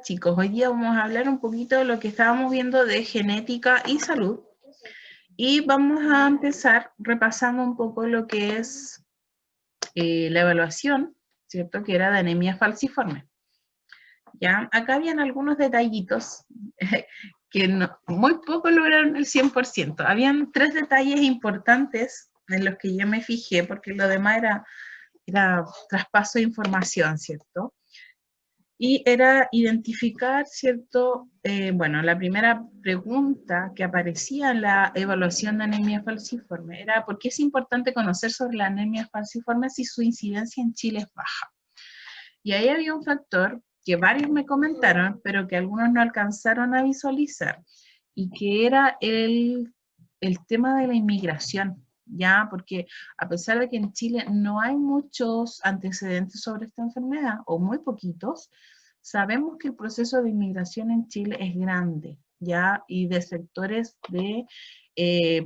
Chicos, hoy día vamos a hablar un poquito de lo que estábamos viendo de genética y salud. Y vamos a empezar repasando un poco lo que es la evaluación, ¿cierto? Que era de anemia falciforme. ¿Ya? Acá habían algunos detallitos que muy poco lograron el 100%. Habían 3 detalles importantes en los que yo me fijé, porque lo demás era traspaso de información, ¿cierto? Y era identificar, ¿cierto? Bueno, la primera pregunta que aparecía en la evaluación de anemia falciforme era ¿por qué es importante conocer sobre la anemia falciforme si su incidencia en Chile es baja? Y ahí había un factor que varios me comentaron, pero que algunos no alcanzaron a visualizar, y que era el tema de la inmigración, ¿ya? Porque a pesar de que en Chile no hay muchos antecedentes sobre esta enfermedad, o muy poquitos, sabemos que el proceso de inmigración en Chile es grande, ¿ya? Y de sectores de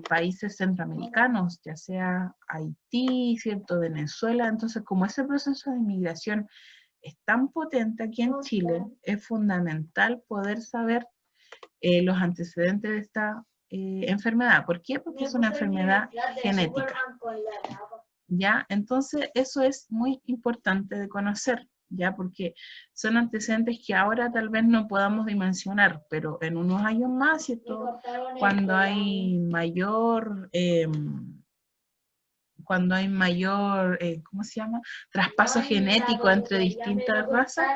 países centroamericanos, ya sea Haití, ¿cierto? Venezuela. Entonces, como ese proceso de inmigración es tan potente aquí en Chile, es fundamental poder saber los antecedentes de esta enfermedad. ¿Por qué? Porque es una enfermedad genética. ¿Ya? Entonces, eso es muy importante de conocer, ¿ya? Porque son antecedentes que ahora tal vez no podamos dimensionar, pero en unos años más, ¿cierto? Cuando hay mayor... ¿cómo se llama? Traspaso genético entre distintas razas,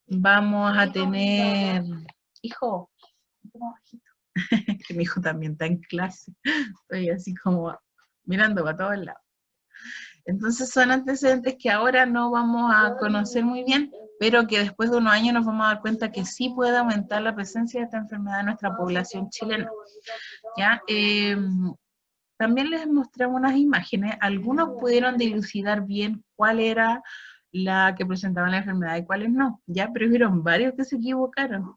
vamos a tener, hijo, que mi hijo también está en clase, estoy así como mirando para todos lados. Entonces son antecedentes que ahora no vamos a conocer muy bien, pero que después de unos años nos vamos a dar cuenta que sí puede aumentar la presencia de esta enfermedad en nuestra población chilena. ¿Ya? También les mostramos unas imágenes, algunos pudieron dilucidar bien cuál era la que presentaba la enfermedad y cuáles no, ya, pero hubieron varios que se equivocaron.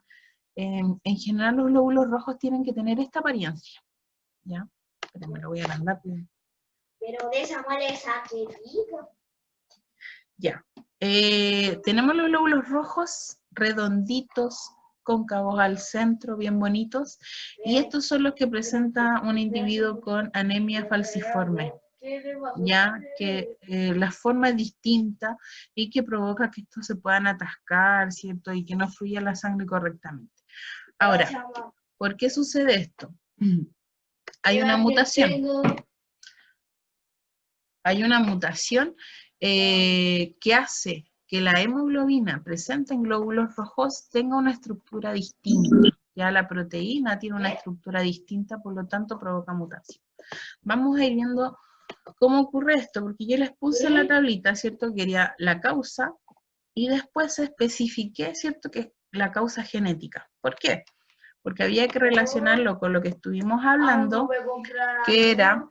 En general los glóbulos rojos tienen que tener esta apariencia, ya, pero me lo voy a mandar. Pero de esa manera sacrifica. Ya, tenemos los glóbulos rojos redonditos, cóncavos al centro, bien bonitos, y estos son los que presenta un individuo con anemia falciforme, ya que la forma es distinta y que provoca que estos se puedan atascar, ¿cierto? Y que no fluya la sangre correctamente. Ahora, ¿por qué sucede esto? Hay una mutación. Hay una mutación que hace que la hemoglobina presente en glóbulos rojos tenga una estructura distinta. Ya la proteína tiene una estructura distinta, por lo tanto provoca mutación. Vamos a ir viendo cómo ocurre esto, porque yo les puse en la tablita, ¿cierto? Quería la causa y después especifiqué, ¿cierto? Que es la causa genética. ¿Por qué? Porque había que relacionarlo con lo que estuvimos hablando, que era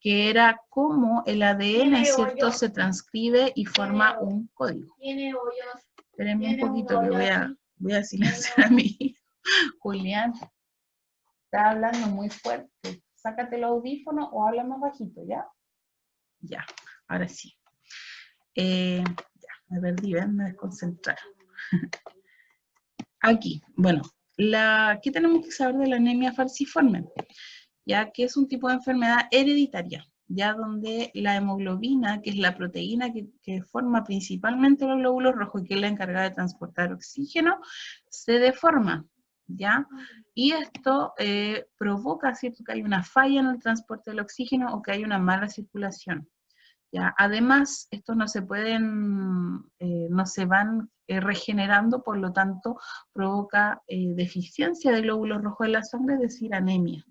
que era cómo el ADN, ¿cierto?, se transcribe y forma un código. Espérenme un poquito que voy a silenciar a mi hijo. Julián, está hablando muy fuerte. Sácate el audífono o habla más bajito, ¿ya? Ya, ahora sí. Ya, me perdí, ¿ven? Me desconcentraron. Aquí, bueno, ¿qué tenemos que saber de la anemia falciforme? Ya que es un tipo de enfermedad hereditaria, ya donde la hemoglobina, que es la proteína que forma principalmente los glóbulos rojos y que es la encargada de transportar oxígeno, se deforma, ¿ya? Y esto provoca, ¿cierto?, que hay una falla en el transporte del oxígeno o que hay una mala circulación. ¿Ya? Además, estos no se van regenerando, por lo tanto, provoca deficiencia de glóbulos rojos en la sangre, es decir, anemia.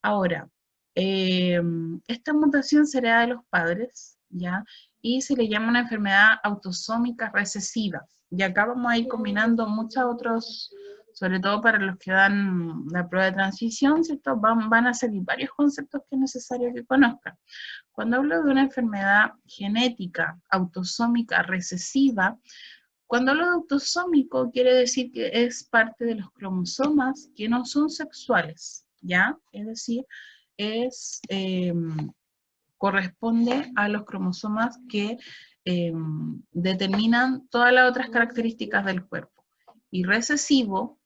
Ahora, esta mutación se hereda de los padres, ¿ya? Y se le llama una enfermedad autosómica recesiva. Y acá vamos a ir combinando muchos otros, sobre todo para los que dan la prueba de transición, ¿cierto? Van a salir varios conceptos que es necesario que conozcan. Cuando hablo de una enfermedad genética autosómica recesiva, cuando hablo de autosómico quiere decir que es parte de los cromosomas que no son sexuales, ¿ya? Es decir, corresponde a los cromosomas que determinan todas las otras características del cuerpo. Y recesivo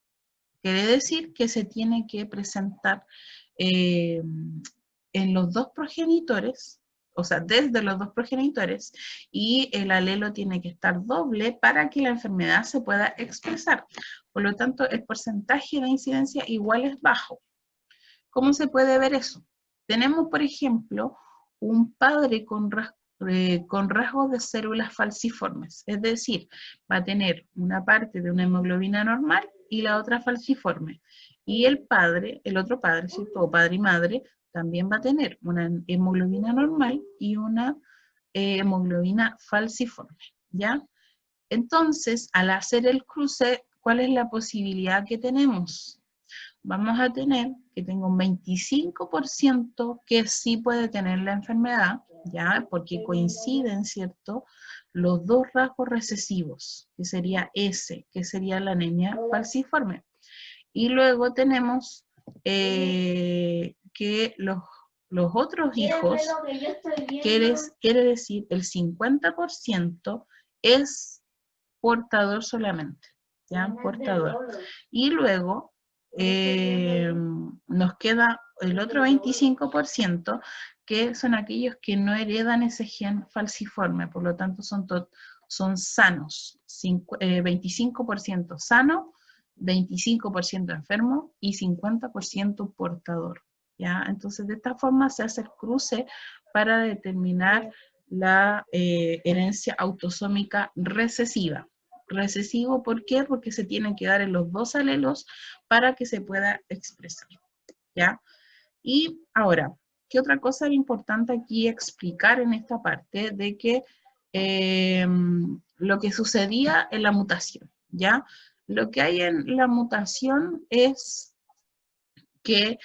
quiere decir que se tiene que presentar en los dos progenitores, o sea, desde los dos progenitores, y el alelo tiene que estar doble para que la enfermedad se pueda expresar. Por lo tanto, el porcentaje de incidencia igual es bajo. ¿Cómo se puede ver eso? Tenemos, por ejemplo, un padre con rasgos de células falciformes, es decir, va a tener una parte de una hemoglobina normal y la otra falciforme. Y el padre, el otro padre, ¿cierto? O padre y madre, también va a tener una hemoglobina normal y una hemoglobina falciforme, ¿ya? Entonces, al hacer el cruce, ¿cuál es la posibilidad que tenemos? Vamos a tener que tengo un 25% que sí puede tener la enfermedad, ¿ya? Porque coinciden, ¿cierto? Los dos rasgos recesivos, que sería S, que sería la anemia falciforme. Y luego tenemos que los otros hijos, quiere decir el 50% es portador solamente, ¿ya? Portador. Y luego nos queda el otro 25%, que son aquellos que no heredan ese gen falciforme, por lo tanto son sanos, 25% sano, 25% enfermo y 50% portador, ¿ya? Entonces, de esta forma se hace el cruce para determinar la herencia autosómica recesiva. Recesivo, ¿por qué? Porque se tienen que dar en los dos alelos para que se pueda expresar, ¿ya? Y ahora, ¿qué otra cosa era importante aquí explicar en esta parte? De que lo que sucedía en la mutación, ¿ya? Lo que hay en la mutación es que,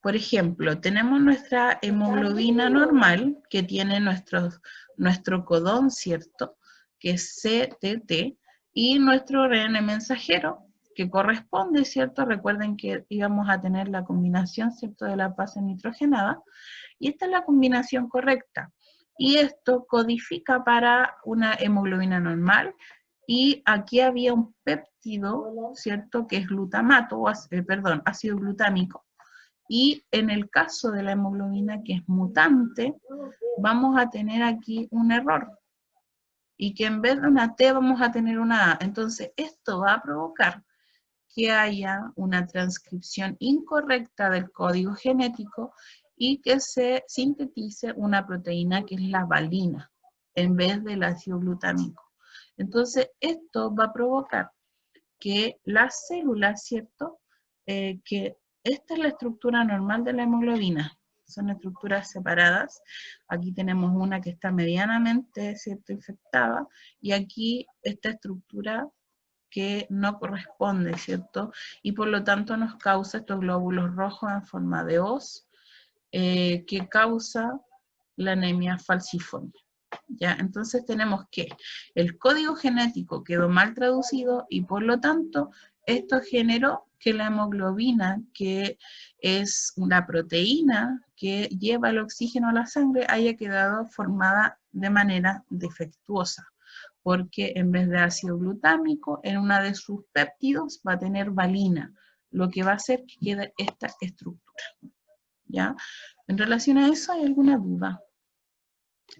por ejemplo, tenemos nuestra hemoglobina normal, que tiene nuestro codón, ¿cierto? Que es CTT, y nuestro ARN mensajero, que corresponde, ¿cierto? Recuerden que íbamos a tener la combinación, ¿cierto? De la base nitrogenada, y esta es la combinación correcta. Y esto codifica para una hemoglobina normal, y aquí había un péptido, ¿cierto? Que es glutamato, perdón, ácido glutámico. Y en el caso de la hemoglobina que es mutante, vamos a tener aquí un error. Y que en vez de una T vamos a tener una A. Entonces, esto va a provocar que haya una transcripción incorrecta del código genético y que se sintetice una proteína que es la valina, en vez del ácido glutámico. Entonces, esto va a provocar que las células, ¿cierto? Que esta es la estructura normal de la hemoglobina. Son estructuras separadas. Aquí tenemos una que está medianamente, ¿cierto?, infectada, y aquí esta estructura que no corresponde, ¿cierto? Y por lo tanto nos causa estos glóbulos rojos en forma de hoz, que causa la anemia falciforme. ¿Ya? Entonces tenemos que el código genético quedó mal traducido y por lo tanto esto generó que la hemoglobina, que es una proteína que lleva el oxígeno a la sangre, haya quedado formada de manera defectuosa, porque en vez de ácido glutámico, en una de sus péptidos va a tener valina, lo que va a hacer que quede esta estructura. ¿Ya? En relación a eso, ¿hay alguna duda?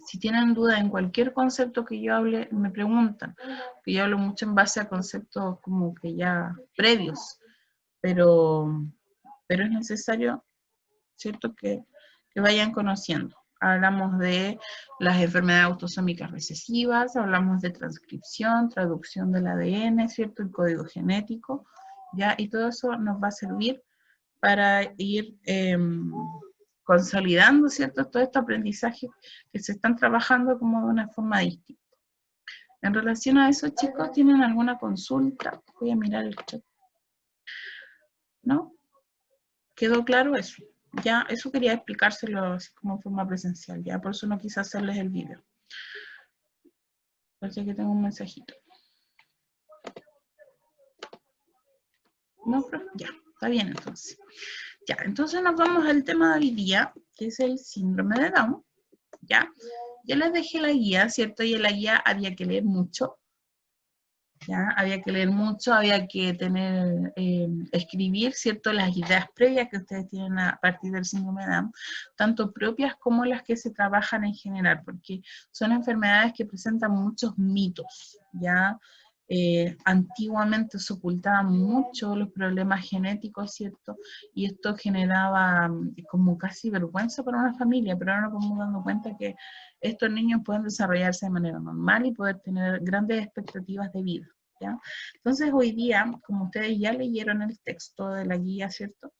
Si tienen duda en cualquier concepto que yo hable, me preguntan, que yo hablo mucho en base a conceptos como que ya previos, pero es necesario, ¿cierto?, que vayan conociendo. Hablamos de las enfermedades autosómicas recesivas, hablamos de transcripción, traducción del ADN, ¿cierto?, el código genético, ¿ya? Y todo eso nos va a servir para ir consolidando, ¿cierto?, todo este aprendizaje que se están trabajando como de una forma distinta. En relación a eso, chicos, ¿tienen alguna consulta? Voy a mirar el chat. ¿No? ¿Quedó claro eso? Ya, eso quería explicárselo así como en forma presencial, ya, por eso no quise hacerles el video. Parece que tengo un mensajito. No, pero ya, está bien entonces. Ya, entonces nos vamos al tema de hoy día, que es el síndrome de Down, ¿ya? Yo les dejé la guía, ¿cierto? Y en la guía había que leer mucho, ¿ya? Había que leer mucho, había que tener, escribir, ¿cierto? Las ideas previas que ustedes tienen a partir del síndrome de Down, tanto propias como las que se trabajan en general, porque son enfermedades que presentan muchos mitos, ¿ya? Antiguamente se ocultaban mucho los problemas genéticos, ¿cierto? Y esto generaba como casi vergüenza para una familia, pero ahora nos vamos dando cuenta que estos niños pueden desarrollarse de manera normal y poder tener grandes expectativas de vida, ¿ya? Entonces hoy día, como ustedes ya leyeron el texto de la guía, ¿cierto?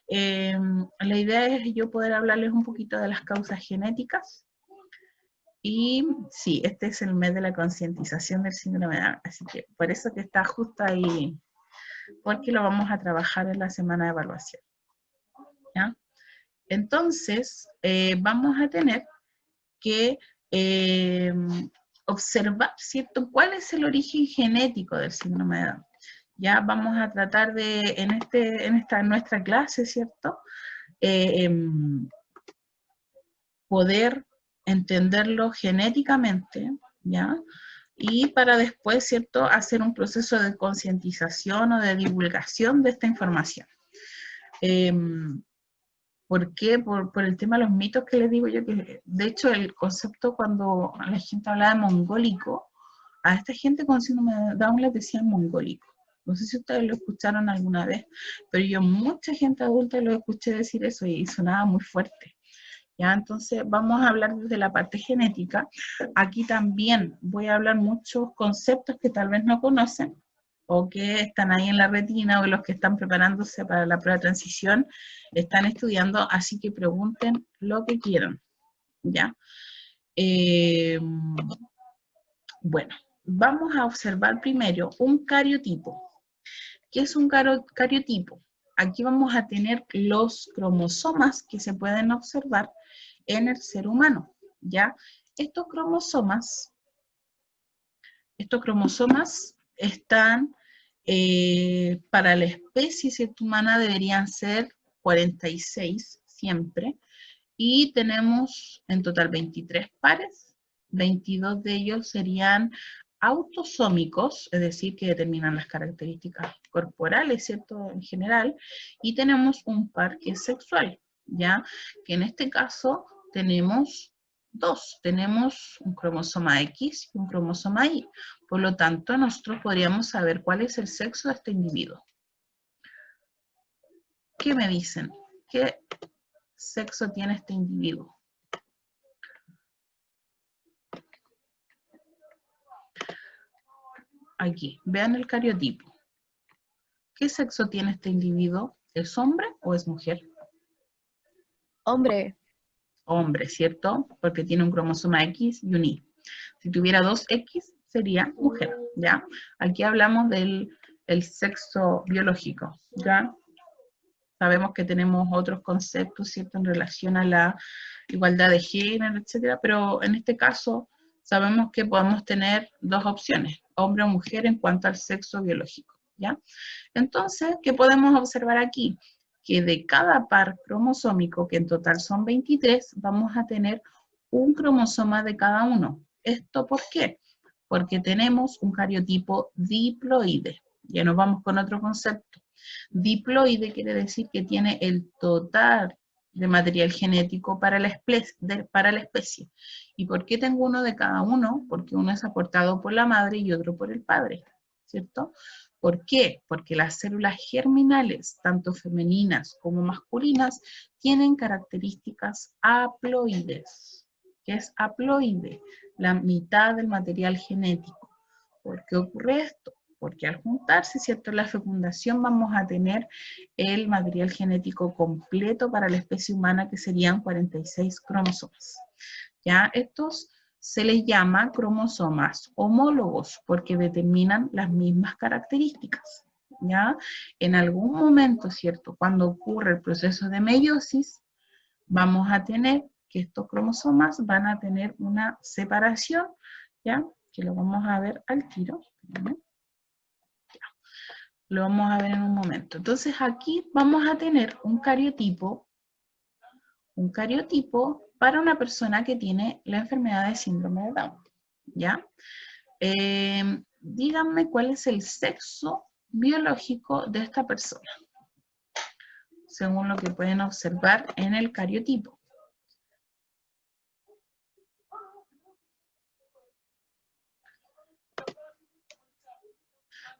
La idea es yo poder hablarles un poquito de las causas genéticas. Y sí, este es el mes de la concientización del síndrome de Down, así que por eso que está justo ahí, porque lo vamos a trabajar en la semana de evaluación, ¿ya? Entonces, vamos a tener que observar, ¿cierto?, cuál es el origen genético del síndrome de Down. Ya vamos a tratar de, en nuestra clase, ¿cierto?, poder entenderlo genéticamente, ¿ya? Y para después, ¿cierto?, hacer un proceso de concientización o de divulgación de esta información. ¿Por qué? Por el tema de los mitos que les digo yo, que de hecho el concepto cuando la gente hablaba de mongólico, a esta gente con síndrome de Down les decían mongólico. No sé si ustedes lo escucharon alguna vez, pero yo mucha gente adulta lo escuché decir eso y sonaba muy fuerte. ¿Ya? Entonces vamos a hablar desde la parte genética. Aquí también voy a hablar muchos conceptos que tal vez no conocen o que están ahí en la retina o los que están preparándose para la prueba de transición están estudiando, así que pregunten lo que quieran, ¿ya? Bueno, vamos a observar primero un cariotipo. ¿Qué es un cariotipo? Aquí vamos a tener los cromosomas que se pueden observar en el ser humano, ¿ya? Estos cromosomas están, para la especie humana deberían ser 46 siempre, y tenemos en total 23 pares, 22 de ellos serían autosómicos, es decir, que determinan las características corporales, ¿cierto?, en general, y tenemos un par que es sexual, ¿ya? Que en este caso tenemos dos, tenemos un cromosoma X y un cromosoma Y, por lo tanto nosotros podríamos saber cuál es el sexo de este individuo. ¿Qué me dicen? ¿Qué sexo tiene este individuo? Aquí, vean el cariotipo. ¿Qué sexo tiene este individuo? ¿Es hombre o es mujer? Hombre. Hombre, ¿cierto? Porque tiene un cromosoma X y un Y. Si tuviera dos X, sería mujer, ¿ya? Aquí hablamos del sexo biológico, ¿ya? Sabemos que tenemos otros conceptos, ¿cierto?, en relación a la igualdad de género, etcétera, pero en este caso sabemos que podemos tener dos opciones, hombre o mujer en cuanto al sexo biológico, ¿ya? Entonces, ¿qué podemos observar aquí? Que de cada par cromosómico, que en total son 23, vamos a tener un cromosoma de cada uno. ¿Esto por qué? Porque tenemos un cariotipo diploide. Ya nos vamos con otro concepto. Diploide quiere decir que tiene el total de material genético para la especie. ¿Y por qué tengo uno de cada uno? Porque uno es aportado por la madre y otro por el padre, ¿cierto? ¿Por qué? Porque las células germinales, tanto femeninas como masculinas, tienen características haploides. ¿Qué es haploide? La mitad del material genético. ¿Por qué ocurre esto? Porque al juntarse, ¿cierto?, en la fecundación vamos a tener el material genético completo para la especie humana, que serían 46 cromosomas. ¿Ya? Estos se les llama cromosomas homólogos porque determinan las mismas características, ¿ya? En algún momento, ¿cierto?, cuando ocurre el proceso de meiosis, vamos a tener que estos cromosomas van a tener una separación, ¿ya? Que lo vamos a ver al tiro. Lo vamos a ver en un momento. Entonces aquí vamos a tener un cariotipo un cariotipo para una persona que tiene la enfermedad de síndrome de Down, ¿ya? Díganme cuál es el sexo biológico de esta persona, según lo que pueden observar en el cariotipo.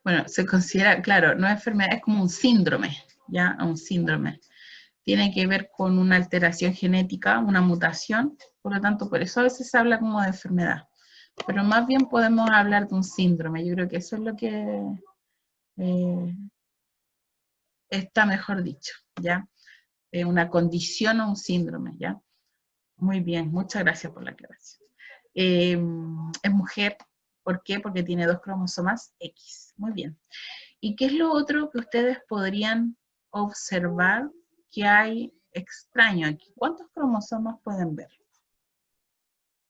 Bueno, se considera, claro, no es enfermedad, es como un síndrome, ¿ya? Un síndrome. Tiene que ver con una alteración genética, una mutación, por lo tanto, por eso a veces se habla como de enfermedad. Pero más bien podemos hablar de un síndrome. Yo creo que eso es lo que está mejor dicho, ¿ya? Una condición o un síndrome, ¿ya? Muy bien, muchas gracias por la aclaración. Es mujer, ¿por qué? Porque tiene 2 cromosomas X. Muy bien. ¿Y qué es lo otro que ustedes podrían observar que hay extraño aquí? ¿Cuántos cromosomas pueden ver?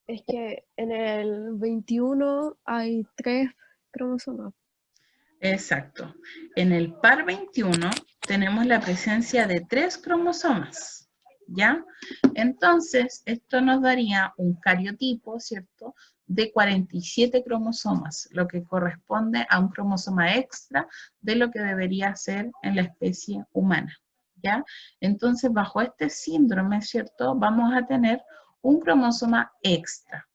Es que en el 21 hay 3 cromosomas. Exacto. En el par 21 tenemos la presencia de 3 cromosomas, ¿ya? Entonces, esto nos daría un cariotipo, ¿cierto?, de 47 cromosomas, lo que corresponde a un cromosoma extra de lo que debería ser en la especie humana, ¿ya? Entonces, bajo este síndrome, ¿cierto?, vamos a tener un cromosoma extra,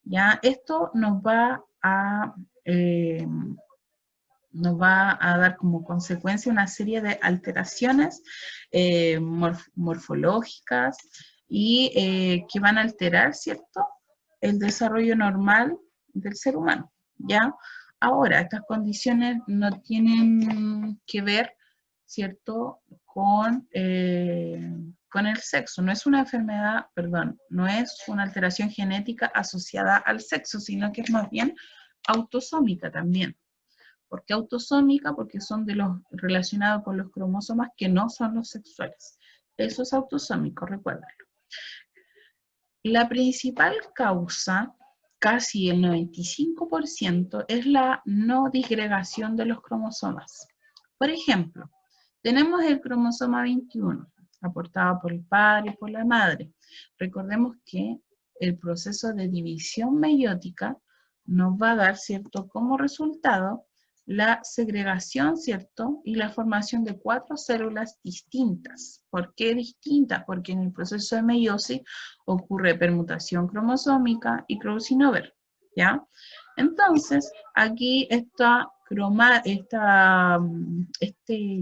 ¿ya? Esto nos va a dar como consecuencia una serie de alteraciones morfológicas y que van a alterar, ¿cierto?, el desarrollo normal del ser humano, ¿ya? Ahora, estas condiciones no tienen que ver, ¿cierto?, con el sexo. No es una enfermedad, perdón, no es una alteración genética asociada al sexo, sino que es más bien autosómica también. ¿Por qué autosómica? Porque son de los relacionados con los cromosomas que no son los sexuales. Eso es autosómico, recuérdalo. La principal causa, casi el 95%, es la no disgregación de los cromosomas. Por ejemplo, tenemos el cromosoma 21, aportado por el padre y por la madre. Recordemos que el proceso de división meiótica nos va a dar, ¿cierto?, como resultado la segregación, ¿cierto?, y la formación de 4 células distintas. ¿Por qué distintas? Porque en el proceso de meiosis ocurre permutación cromosómica y crossing over, ¿ya? Entonces, aquí este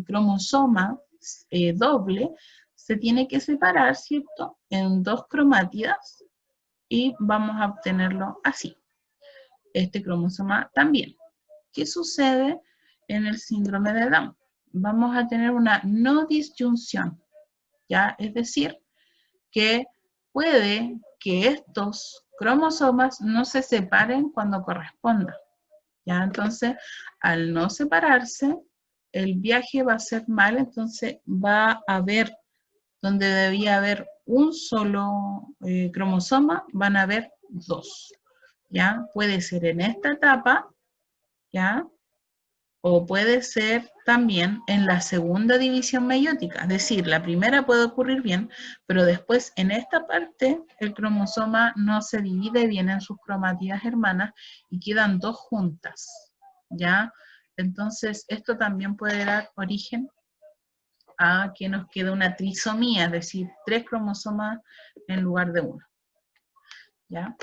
cromosoma doble se tiene que separar, ¿cierto?, en 2 cromátidas y vamos a obtenerlo así. Este cromosoma también. ¿Qué sucede en el síndrome de Down? Vamos a tener una no disyunción, ¿ya? Es decir, que puede que estos cromosomas no se separen cuando corresponda, ¿ya? Entonces, al no separarse, el viaje va a ser mal, entonces va a haber, donde debía haber un solo cromosoma, van a haber 2, ¿ya? Puede ser en esta etapa, ¿ya? O puede ser también en la segunda división meiótica, es decir, la primera puede ocurrir bien, pero después en esta parte el cromosoma no se divide bien en sus cromátidas hermanas y quedan 2 juntas, ¿ya? Entonces esto también puede dar origen a que nos quede una trisomía, es decir, 3 cromosomas en lugar de 1, ¿ya?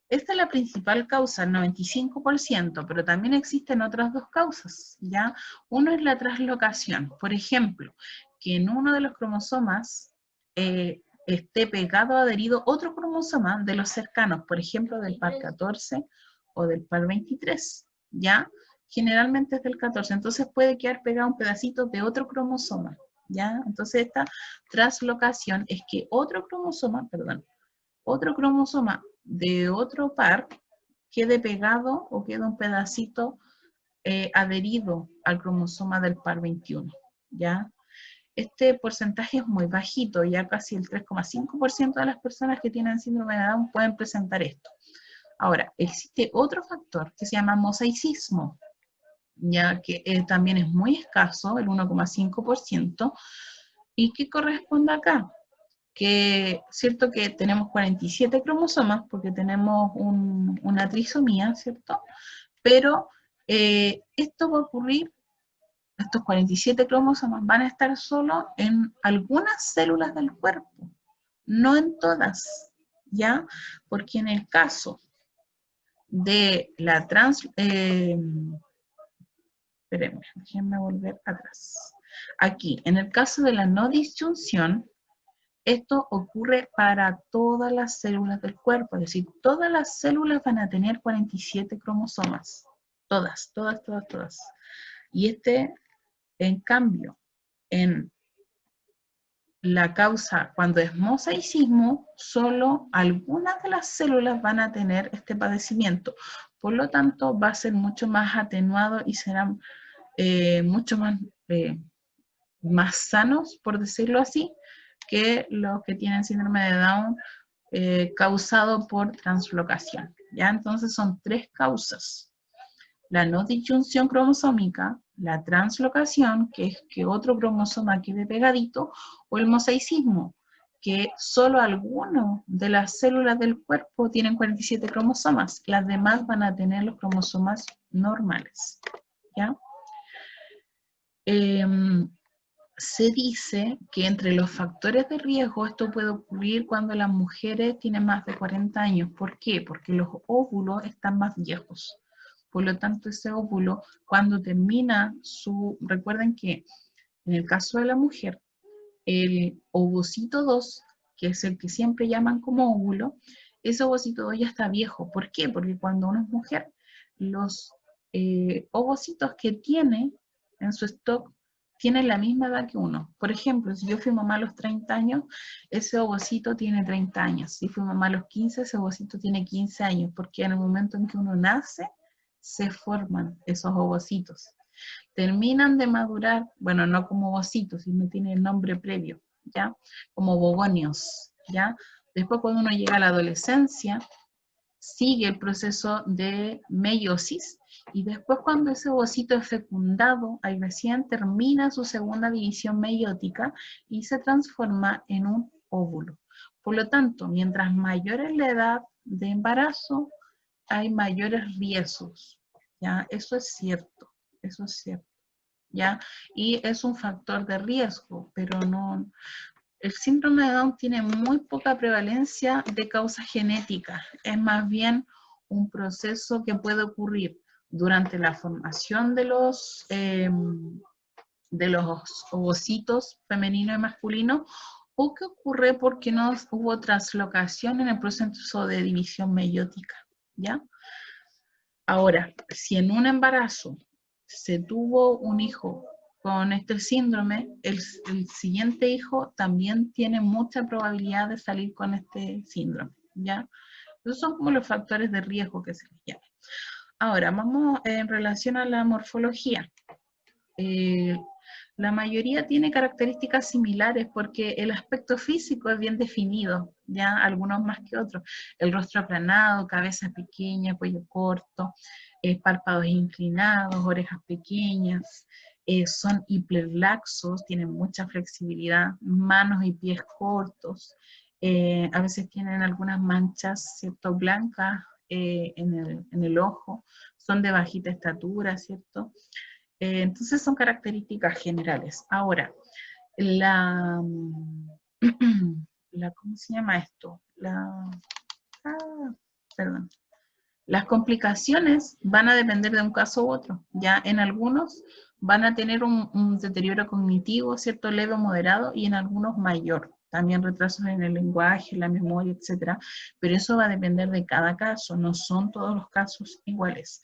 Esta es la principal causa, el 95%, pero también existen otras 2 causas, ¿ya? Uno es la translocación. Por ejemplo, que en uno de los cromosomas esté pegado o adherido otro cromosoma de los cercanos, por ejemplo, del par 14 o del par 23, ¿ya? Generalmente es del 14, entonces puede quedar pegado un pedacito de otro cromosoma, ¿ya? Entonces esta translocación es que otro cromosoma de otro par quede pegado o quede un pedacito adherido al cromosoma del par 21, ¿ya? Este porcentaje es muy bajito, ya casi el 3,5% de las personas que tienen síndrome de Down pueden presentar esto. Ahora, existe otro factor que se llama mosaicismo, ya que también es muy escaso, el 1,5%, ¿y qué corresponde acá? que, cierto que tenemos 47 cromosomas, porque tenemos una trisomía, ¿cierto? Pero esto va a ocurrir, estos 47 cromosomas van a estar solo en algunas células del cuerpo, no en todas, ¿ya? Porque en el caso de la esperemos, déjenme volver atrás. Aquí, en el caso de la no disyunción, esto ocurre para todas las células del cuerpo, es decir, todas las células van a tener 47 cromosomas. Todas, todas, todas, todas. Y en cambio, en la causa, cuando es mosaicismo, solo algunas de las células van a tener este padecimiento. Por lo tanto, va a ser mucho más atenuado y serán mucho más sanos, por decirlo así, que los que tienen síndrome de Down causado por translocación. ¿Ya? Entonces son 3 causas. La no disyunción cromosómica, la translocación, que es que otro cromosoma quede pegadito, o el mosaicismo, que solo algunas de las células del cuerpo tienen 47 cromosomas, las demás van a tener los cromosomas normales. ¿Ya? Se dice que entre los factores de riesgo esto puede ocurrir cuando las mujeres tienen más de 40 años. ¿Por qué? Porque los óvulos están más viejos. Por lo tanto, ese óvulo, cuando termina recuerden que en el caso de la mujer, el ovocito 2, que es el que siempre llaman como óvulo, ese ovocito 2 ya está viejo. ¿Por qué? Porque cuando uno es mujer, los ovocitos que tiene en su stock tienen la misma edad que uno. Por ejemplo, si yo fui mamá a los 30 años, ese ovocito tiene 30 años. Si fui mamá a los 15, ese ovocito tiene 15 años, porque en el momento en que uno nace, se forman esos ovocitos. Terminan de madurar, bueno, no como ovocitos, sino tiene el nombre previo, ¿ya? Como bogonios, ¿ya? Después cuando uno llega a la adolescencia, sigue el proceso de meiosis, y después cuando ese ovocito es fecundado, ahí recién termina su segunda división meiótica y se transforma en un óvulo. Por lo tanto, mientras mayor es la edad de embarazo, hay mayores riesgos, ¿ya? Eso es cierto, ¿ya? Y es un factor de riesgo, pero no... El síndrome de Down tiene muy poca prevalencia de causa genética, es más bien un proceso que puede ocurrir durante la formación de los ovocitos femenino y masculino, o que ocurre porque no hubo translocación en el proceso de división meiótica, ¿ya? Ahora, si en un embarazo se tuvo un hijo con este síndrome, el siguiente hijo también tiene mucha probabilidad de salir con este síndrome, ¿ya? Esos son como los factores de riesgo que se les llama. Ahora, vamos en relación a la morfología. La mayoría tiene características similares porque el aspecto físico es bien definido, ya algunos más que otros. El rostro aplanado, cabeza pequeña, cuello corto, párpados inclinados, orejas pequeñas, son hiperlaxos, tienen mucha flexibilidad, manos y pies cortos, a veces tienen algunas manchas, ¿cierto?, blancas en el ojo, son de bajita estatura, ¿cierto? Entonces son características generales. Ahora, ¿cómo se llama esto? Perdón. Las complicaciones van a depender de un caso u otro. Ya en algunos van a tener un deterioro cognitivo, ¿cierto?, leve o moderado, y en algunos mayor. También retrasos en el lenguaje, la memoria, etcétera. Pero eso va a depender de cada caso. No son todos los casos iguales.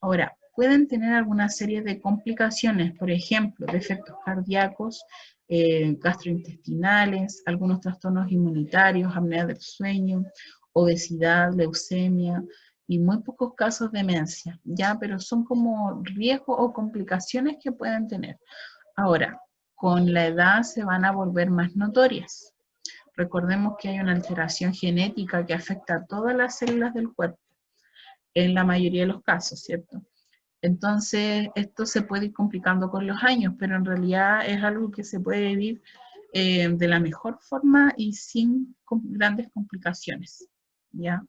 Ahora, pueden tener alguna serie de complicaciones, por ejemplo, defectos cardíacos, gastrointestinales, algunos trastornos inmunitarios, apnea del sueño, obesidad, leucemia y muy pocos casos de demencia, ¿ya? Pero son como riesgos o complicaciones que pueden tener. Ahora, con la edad se van a volver más notorias. Recordemos que hay una alteración genética que afecta a todas las células del cuerpo, en la mayoría de los casos, ¿cierto? Entonces, esto se puede ir complicando con los años, pero en realidad es algo que se puede vivir de la mejor forma y sin grandes complicaciones, ¿ya?